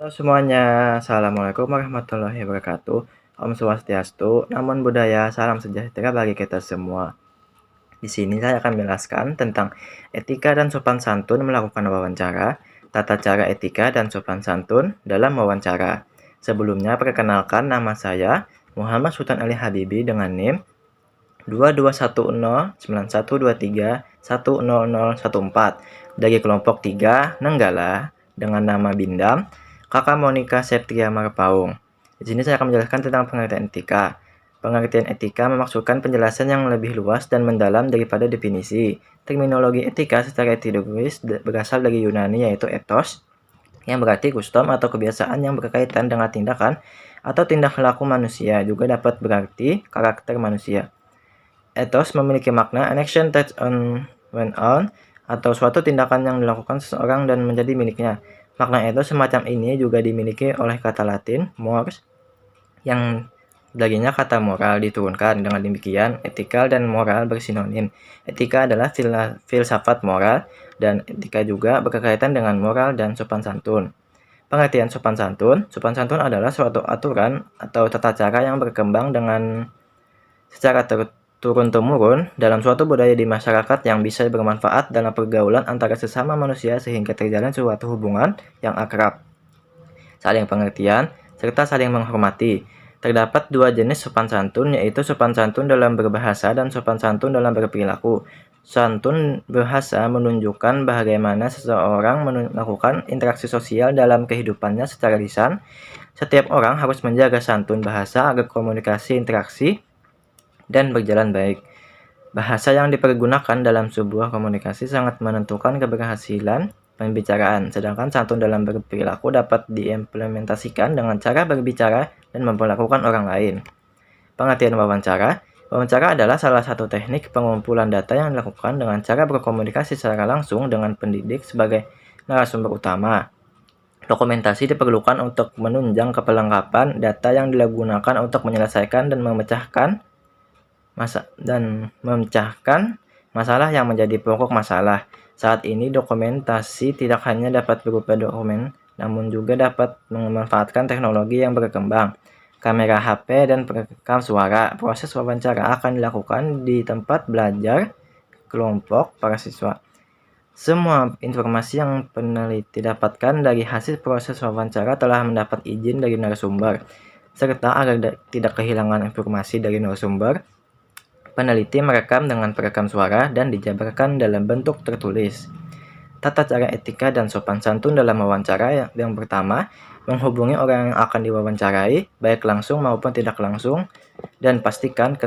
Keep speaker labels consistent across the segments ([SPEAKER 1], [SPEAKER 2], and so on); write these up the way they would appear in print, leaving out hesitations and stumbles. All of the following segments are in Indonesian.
[SPEAKER 1] Halo semuanya, Assalamualaikum warahmatullahi wabarakatuh. Om Swastiastu, Namo Buddhaya, salam sejahtera bagi kita semua. Di sini saya akan menjelaskan tentang etika dan sopan santun melakukan wawancara, tata cara etika dan sopan santun dalam wawancara. Sebelumnya, perkenalkan nama saya Muhammad Sultan Ali Habibi dengan NIM 22109123100014 dari kelompok 3 Nenggala dengan nama Bindam Kakak Monica Septria Marpaung. Di sini saya akan menjelaskan tentang pengertian etika. Pengertian etika memaksudkan penjelasan yang lebih luas dan mendalam daripada definisi. Terminologi etika secara etimologis berasal dari Yunani yaitu ethos, yang berarti custom atau kebiasaan yang berkaitan dengan tindakan atau tindak laku manusia, juga dapat berarti karakter manusia. Ethos memiliki makna an action that went on atau suatu tindakan yang dilakukan seseorang dan menjadi miliknya. Makna ethos semacam ini juga dimiliki oleh kata Latin mores yang darinya kata moral diturunkan. Dengan demikian, etikal dan moral bersinonim. Etika adalah filsafat moral dan etika juga berkaitan dengan moral dan sopan santun. Pengertian sopan santun adalah suatu aturan atau tata cara yang berkembang dengan secara turun-temurun dalam suatu budaya di masyarakat yang bisa bermanfaat dalam pergaulan antara sesama manusia sehingga terjalin suatu hubungan yang akrab, saling pengertian, serta saling menghormati. Terdapat dua jenis sopan santun, yaitu sopan santun dalam berbahasa dan sopan santun dalam berperilaku. Santun bahasa menunjukkan bagaimana seseorang melakukan interaksi sosial dalam kehidupannya secara lisan. Setiap orang harus menjaga santun bahasa agar komunikasi interaksi dan berjalan baik. Bahasa yang dipergunakan dalam sebuah komunikasi sangat menentukan keberhasilan pembicaraan, sedangkan santun dalam berperilaku dapat diimplementasikan dengan cara berbicara dan memperlakukan orang lain. Pengertian wawancara. Wawancara adalah salah satu teknik pengumpulan data yang dilakukan dengan cara berkomunikasi secara langsung dengan pendidik sebagai narasumber utama. Dokumentasi diperlukan untuk menunjang kelengkapan data yang digunakan untuk menyelesaikan dan memecahkan masalah yang menjadi pokok masalah. Saat ini dokumentasi tidak hanya dapat berupa dokumen, namun juga dapat memanfaatkan teknologi yang berkembang. Kamera HP dan perekam suara. Proses wawancara akan dilakukan di tempat belajar kelompok para siswa. Semua informasi yang peneliti dapatkan dari hasil proses wawancara telah mendapat izin dari narasumber, serta agar tidak kehilangan informasi dari narasumber, peneliti merekam dengan perekam suara dan dijabarkan dalam bentuk tertulis. Tata cara etika dan sopan santun dalam wawancara. Yang pertama, menghubungi orang yang akan diwawancarai, baik langsung maupun tidak langsung, dan pastikan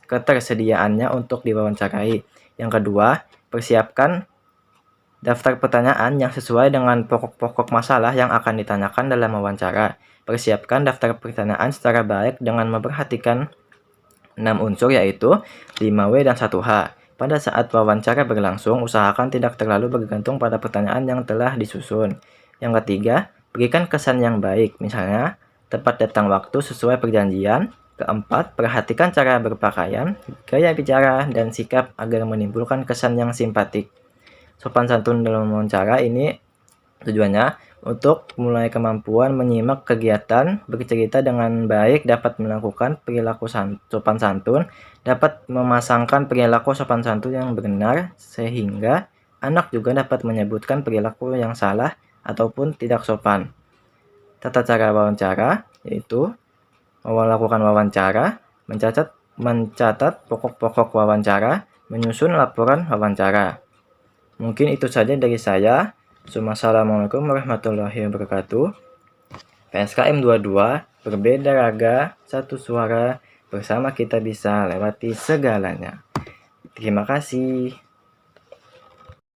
[SPEAKER 1] ketersediaannya untuk diwawancarai. Yang kedua, persiapkan daftar pertanyaan yang sesuai dengan pokok-pokok masalah yang akan ditanyakan dalam wawancara. Persiapkan daftar pertanyaan secara baik dengan memperhatikan 6 unsur, yaitu 5W dan 1H. Pada saat wawancara berlangsung, usahakan tidak terlalu bergantung pada pertanyaan yang telah disusun. Yang ketiga, berikan kesan yang baik, misalnya tepat datang waktu sesuai perjanjian. Keempat, perhatikan cara berpakaian, gaya bicara, dan sikap agar menimbulkan kesan yang simpatik. Sopan santun dalam wawancara ini tujuannya untuk mulai kemampuan menyimak kegiatan, bercerita dengan baik, dapat melakukan perilaku sopan santun, dapat memasangkan perilaku sopan santun yang benar, sehingga anak juga dapat menyebutkan perilaku yang salah ataupun tidak sopan. Tata cara wawancara yaitu melakukan wawancara, mencatat pokok-pokok wawancara, menyusun laporan wawancara. Mungkin itu saja dari saya. Assalamualaikum warahmatullahi wabarakatuh. PSKM 22, berbeda raga, satu suara, bersama kita bisa lewati segalanya. Terima kasih.